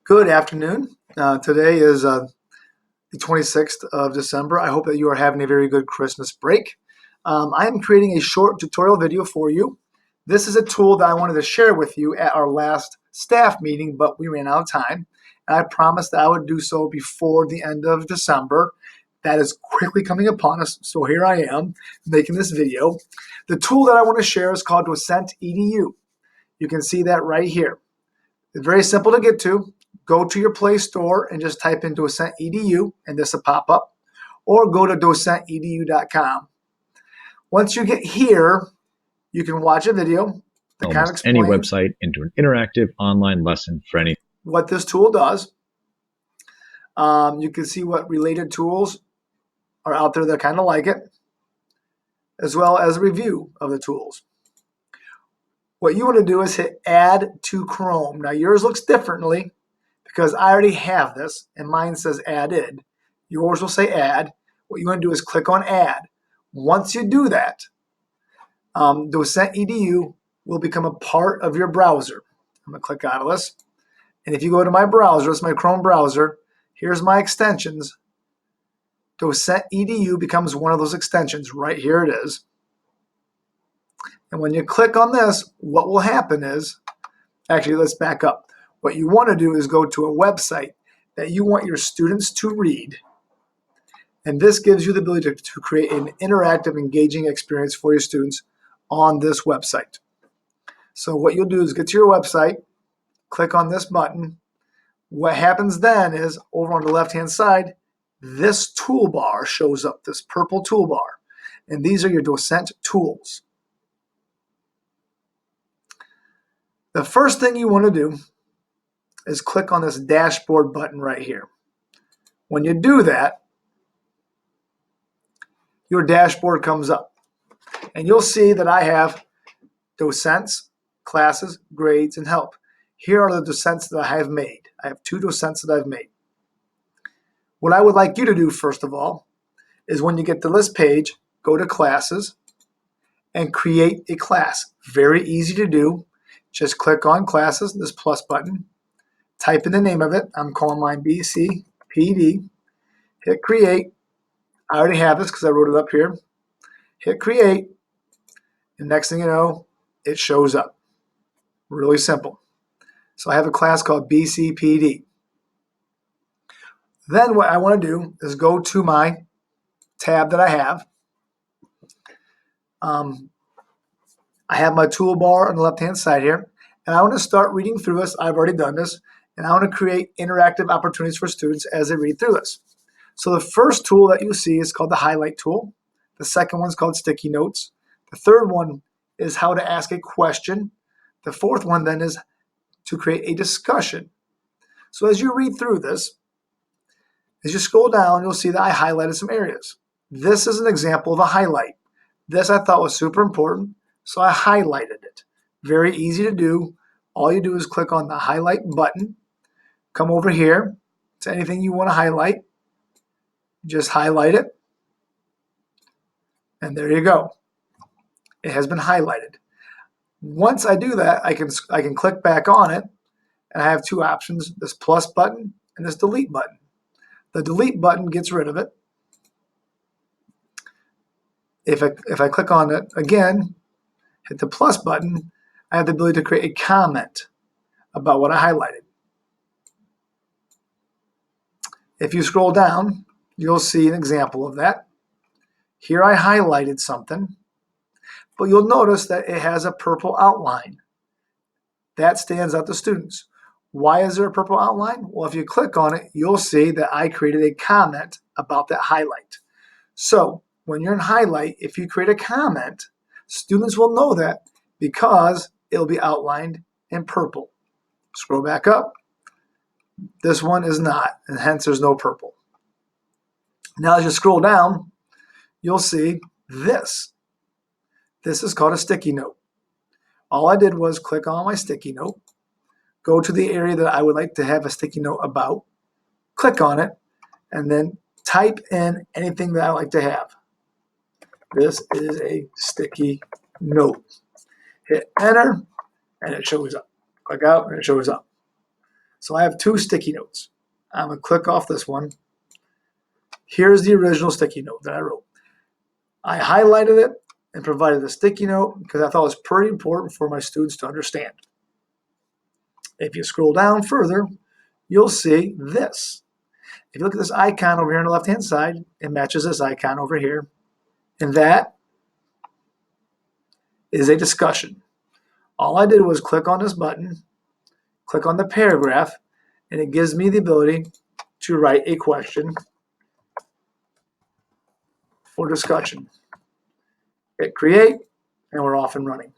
Good afternoon. Today is the 26th of December. I hope that you are having a very good Christmas break. I am creating a short tutorial video for you. This is a tool that I wanted to share with you at our last staff meeting, but we ran out of time. And I promised that I would do so before the end of December. That is quickly coming upon us, so here I am making this video. The tool that I want to share is called Docent EDU. You can see that right here. It's very simple to get to. Go to your Play Store and just type in Docent EDU, and this will pop up. Or go to docentedu.com. Once you get here, you can watch a video that kind of Almost any explains website into an interactive online lesson for any. what this tool does. You can see what related tools are out there that kind of like it, as well as a review of the tools. What you want to do is hit Add to Chrome. Now yours looks differently because I already have this and mine says Added. Yours will say Add. What you want to do is click on Add. Once you do that, Docent EDU will become a part of your browser. I'm going to click out of this. And if you go to my browser, it's my Chrome browser, here's my extensions. Docent EDU becomes one of those extensions. Right here it is. And when you click on this, what will happen is, actually, let's back up. What you want to do is go to a website that you want your students to read. And this gives you the ability to create an interactive, engaging experience for your students on this website. So what you'll do is get to your website, click on this button. What happens then is, over on the left-hand side, this toolbar shows up, this purple toolbar. And these are your Docent tools. The first thing you want to do is click on this dashboard button right here. When you do that, your dashboard comes up. And you'll see that I have docents, classes, grades, and help. Here are the docents that I have made. I have 2 docents that I've made. What I would like you to do, first of all, is when you get to this page, go to classes and create a class. Very easy to do. Just click on classes, this plus button, type in the name of it. I'm calling mine BCPD. Hit create. I already have this because I wrote it up here. Hit create. And next thing you know, it shows up. Really simple. So I have a class called BCPD. Then what I want to do is go to my tab that I have. I have my toolbar on the left-hand side here, and I want to start reading through this. I've already done this, and I want to create interactive opportunities for students as they read through this. So the first tool that you see is called the highlight tool. The second one is called sticky notes. The third one is how to ask a question. The fourth one then is to create a discussion. So as you read through this, as you scroll down, you'll see that I highlighted some areas. This is an example of a highlight. This I thought was super important, so I highlighted it. Very easy to do. All you do is click on the highlight button, come over here to anything you want to highlight, just highlight it, and there you go. It has been highlighted. Once I do that, I can click back on it, and I have 2 options, this plus button and this delete button. The delete button gets rid of it. If I click on it again, hit the plus button, I have the ability to create a comment about what I highlighted. If you scroll down, you'll see an example of that. Here I highlighted something, but you'll notice that it has a purple outline. That stands out to students. Why is there a purple outline? Well, if you click on it, you'll see that I created a comment about that highlight. So when you're in highlight, if you create a comment, students will know that because it'll be outlined in purple. Scroll back up. This one is not, and hence there's no purple. Now as you scroll down, you'll see this. This is called a sticky note. All I did was click on my sticky note, go to the area that I would like to have a sticky note about, click on it, and then type in anything that I like to have. This is a sticky note. Hit enter, and it shows up. Click out, and it shows up. So I have 2 sticky notes. I'm going to click off this one. Here's the original sticky note that I wrote. I highlighted it and provided the sticky note because I thought it was pretty important for my students to understand. If you scroll down further, you'll see this. If you look at this icon over here on the left-hand side, it matches this icon over here. And that is a discussion. All I did was click on this button, click on the paragraph, and it gives me the ability to write a question for discussion. Hit create, and we're off and running.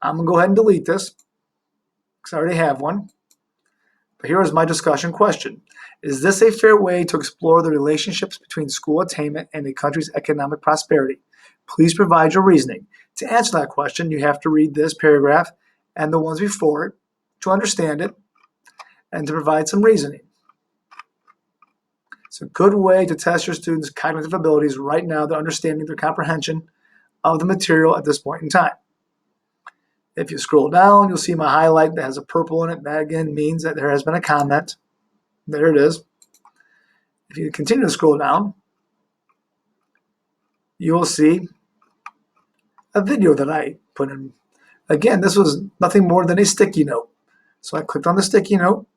I'm going to go ahead and delete this because I already have one. But here is my discussion question. Is this a fair way to explore the relationships between school attainment and a country's economic prosperity? Please provide your reasoning. To answer that question, you have to read this paragraph and the ones before it to understand it and to provide some reasoning. It's a good way to test your students' cognitive abilities right now. They're understanding their comprehension of the material at this point in time. If you scroll down, you'll see my highlight that has a purple in it. That again means that there has been a comment. There it is. If you continue to scroll down, you will see a video that I put in. Again, this was nothing more than a sticky note. So I clicked on the sticky note.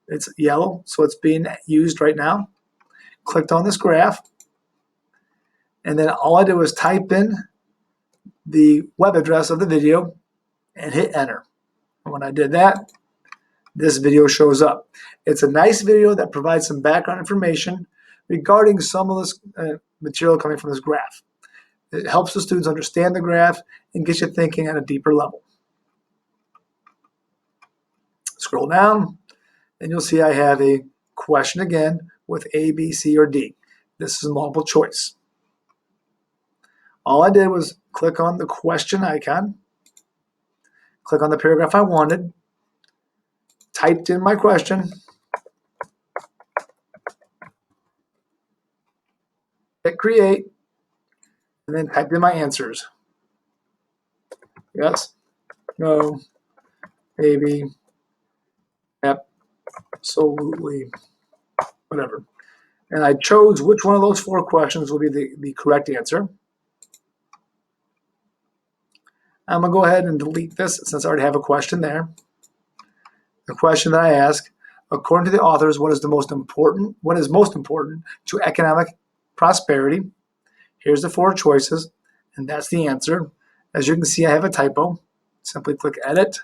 It's yellow, so it's being used right now. Clicked on this graph. And then all I did was type in the web address of the video and hit enter. And when I did that, this video shows up. It's a nice video that provides some background information regarding some of this material coming from this graph. It helps the students understand the graph and gets you thinking at a deeper level. Scroll down, and you'll see I have a question again with A, B, C, or D. This is multiple choice. All I did was click on the question icon, click on the paragraph I wanted, typed in my question, hit create, and then typed in my answers. Yes, no, maybe, absolutely, whatever. And I chose which one of those 4 questions will be the correct answer. I'm going to go ahead and delete this since I already have a question there. The question that I ask, according to the authors, what is most important to economic prosperity? Here's the 4 choices, and that's the answer. As you can see, I have a typo. Simply click edit,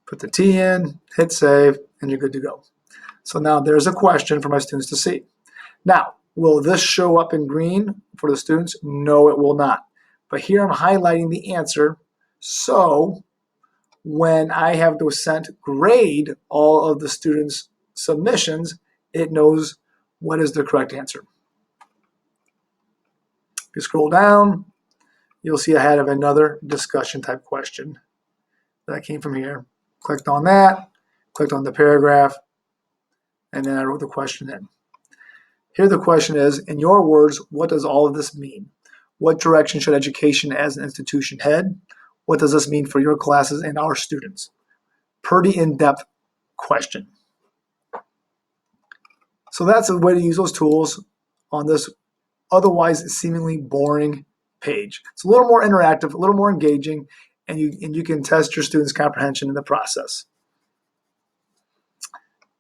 put the T in, hit save, and you're good to go. So now there's a question for my students to see. Now, will this show up in green for the students? No, it will not. But here I'm highlighting the answer, so when I have Docent grade all of the students' submissions, it knows what is the correct answer. If you scroll down, you'll see I had another discussion type question that came from here. Clicked on that, clicked on the paragraph, and then I wrote the question in. Here the question is, in your words, what does all of this mean? What direction should education as an institution head? What does this mean for your classes and our students? Pretty in-depth question. So that's a way to use those tools on this otherwise seemingly boring page. It's a little more interactive, a little more engaging, and you can test your students' comprehension in the process.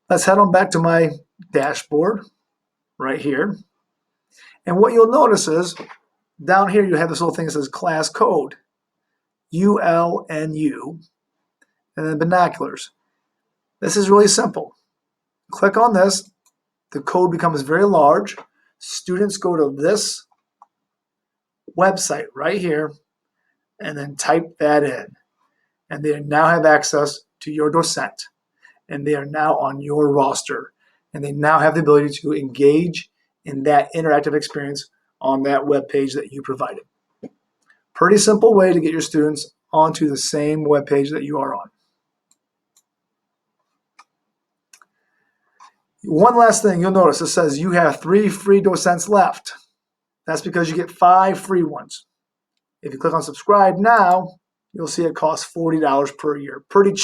Let's head on back to my dashboard right here. And what you'll notice is down here you have this little thing that says class code, ULNU, and then binoculars. This is really simple. Click on this, the code becomes very large. Students go to this website right here and then type that in. And they now have access to your Docent. And they are now on your roster. And they now have the ability to engage in that interactive experience on that web page that you provided. Pretty simple way to get your students onto the same web page that you are on. One last thing you'll notice, it says you have 3 free Docents left. That's because you get 5 free ones. If you click on subscribe now, you'll see it costs $40 per year. Pretty cheap.